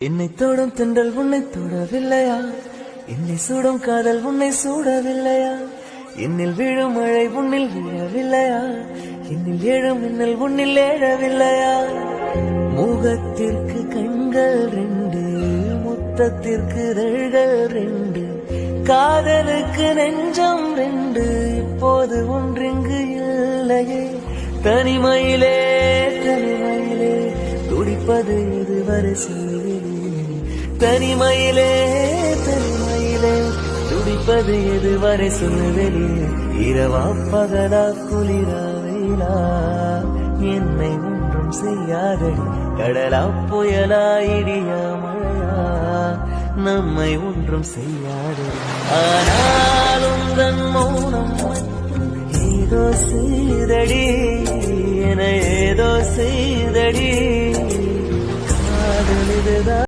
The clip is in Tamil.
என்னை தொடும் தென்றல் உன்னை தொடவில்லையா? என்னை சூடும் காதல் உன்னை சூடவில்லையா? என்னில் விழும் மழை உன்னில் விழவில்லையா? என்னில் எழும் மின்னல் உன்னில் எழவில்லையா? முகத்திற்கு கண்கள் ரெண்டு, முத்தத்திற்கு இதழ்கள் ரெண்டு, காதலுக்கு நெஞ்சம் ரெண்டு, இப்போது ஒன்றிங்கு இல்லையே. தனிமையிலே தனிமையிலே துடிப்பது இதுவரை சொல்லுவேன். தனிமையிலே தனிமையிலே துடிப்பது எதுவரை சொல்லுவேன். இரவா பகலா குளிரா வெயிலா என்னை ஒன்றும் செய்யாதடி. கடலா புயலா இடியா மழையா நம்மை ஒன்றும் செய்யாதடி. ஆனாலும் தன் மௌனம் ஏதோ செய்தடி, என ஏதோ செய்தடி. காதல் இதுதான்.